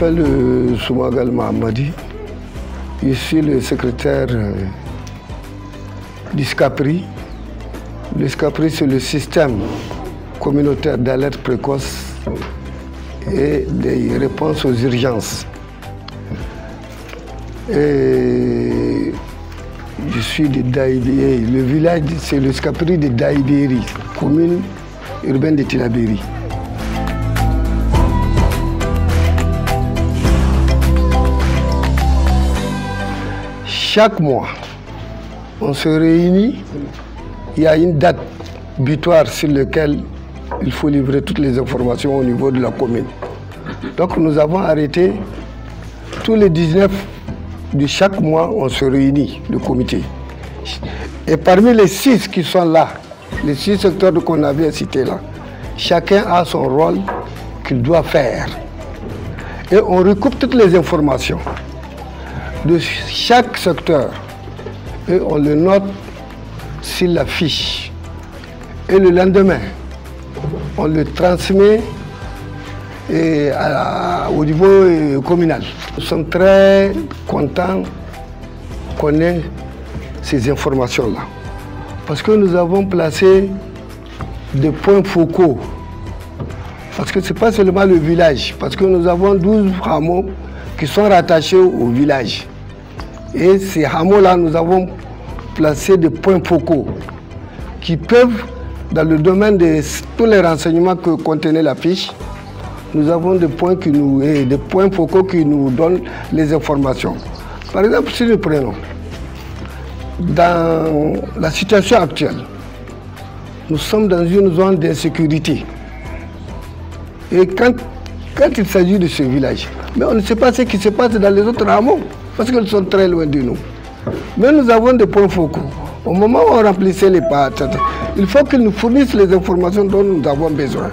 m'appelle Soumagal Mahamadi. Je suis le secrétaire du SCAPRI. Le SCAPRI, c'est le système communautaire d'alerte précoce et des réponses aux urgences. Et je suis de Daïbéry. Le village, c'est le SCAPRI de Daïbéry, commune urbaine de Tillabéri. Chaque mois, on se réunit, il y a une date butoir sur laquelle il faut livrer toutes les informations au niveau de la commune. Donc nous avons arrêté tous les 19 de chaque mois, on se réunit, le comité. Et parmi les 6 qui sont là, les 6 secteurs qu'on avait cités là, chacun a son rôle qu'il doit faire. Et on recoupe toutes les informations de chaque secteur et on le note sur la fiche. Et le lendemain, on le transmet au niveau communal. Nous sommes très contents qu'on ait ces informations-là. Parce que nous avons placé des points focaux. Parce que ce n'est pas seulement le village, parce que nous avons 12 hameaux qui sont rattachés au village. Et ces hameaux-là, nous avons placé des points focaux qui peuvent, dans le domaine de tous les renseignements que contenait la fiche, nous avons des points focaux qui nous donnent les informations. Par exemple, si nous prenons, dans la situation actuelle, nous sommes dans une zone d'insécurité. Et quand il s'agit de ce village, mais on ne sait pas ce qui se passe dans les autres hameaux, parce qu'ils sont très loin de nous. Mais nous avons des points focaux. Au moment où on remplissait les pattes, il faut qu'ils nous fournissent les informations dont nous avons besoin.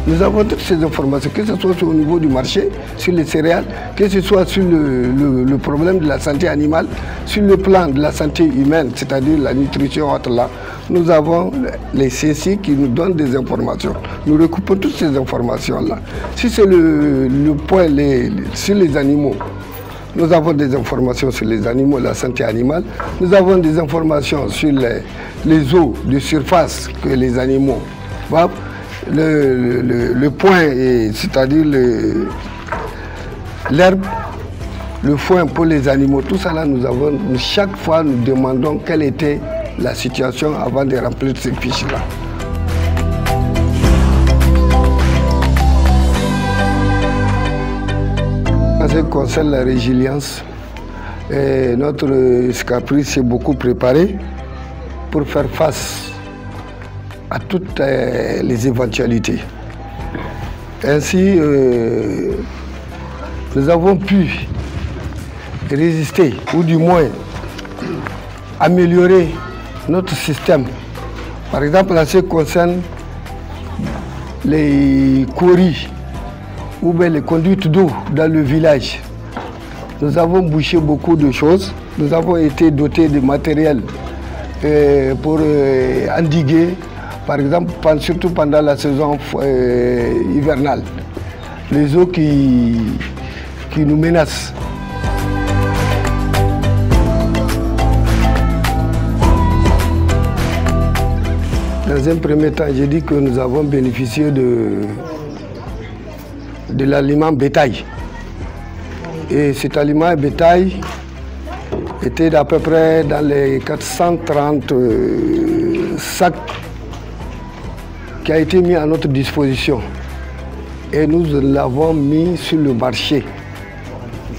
Nous avons toutes ces informations, que ce soit au niveau du marché, sur les céréales, que ce soit sur le problème de la santé animale, sur le plan de la santé humaine, c'est-à-dire la nutrition, là. Nous avons les CSI qui nous donnent des informations. Nous recoupons toutes ces informations-là. Si c'est le point sur les animaux, nous avons des informations sur les animaux, la santé animale. Nous avons des informations sur les eaux de surface que les animaux boivent. Le point, c'est-à-dire l'herbe, le foin pour les animaux, tout ça là, chaque fois nous demandons quelle était la situation avant de remplir ces fiches-là. En ce qui concerne la résilience, notre SCAPRI s'est beaucoup préparé pour faire face à toutes les éventualités. Ainsi, nous avons pu résister, ou du moins améliorer notre système. Par exemple, en ce qui concerne les coris ou bien les conduites d'eau dans le village, nous avons bouché beaucoup de choses. Nous avons été dotés de matériel pour endiguer, par exemple, surtout pendant la saison hivernale, les eaux qui nous menacent. Dans un premier temps, j'ai dit que nous avons bénéficié de l'aliment bétail. Et cet aliment bétail était d'à peu près dans les 430 sacs qui a été mis à notre disposition. Et nous l'avons mis sur le marché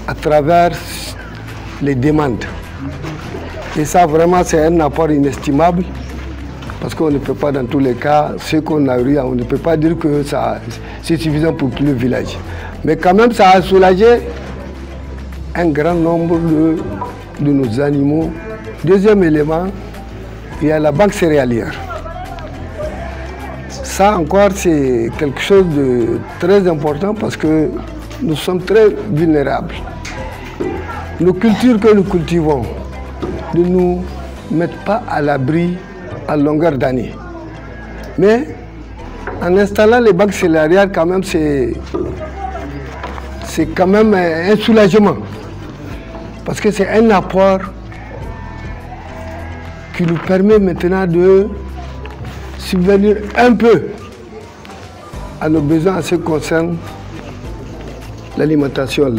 à travers les demandes. Et ça, vraiment, c'est un apport inestimable. Parce qu'on ne peut pas, dans tous les cas, ce qu'on a eu, on ne peut pas dire que c'est suffisant pour tout le village. Mais quand même, ça a soulagé un grand nombre de nos animaux. Deuxième élément, il y a la banque céréalière. Ça encore, c'est quelque chose de très important parce que nous sommes très vulnérables. Nos cultures que nous cultivons ne nous mettent pas à l'abri à longueur d'année. Mais en installant les banques céréalières, quand même, c'est quand même un soulagement. Parce que c'est un apport qui nous permet maintenant de subvenir un peu à nos besoins en ce qui concerne l'alimentation.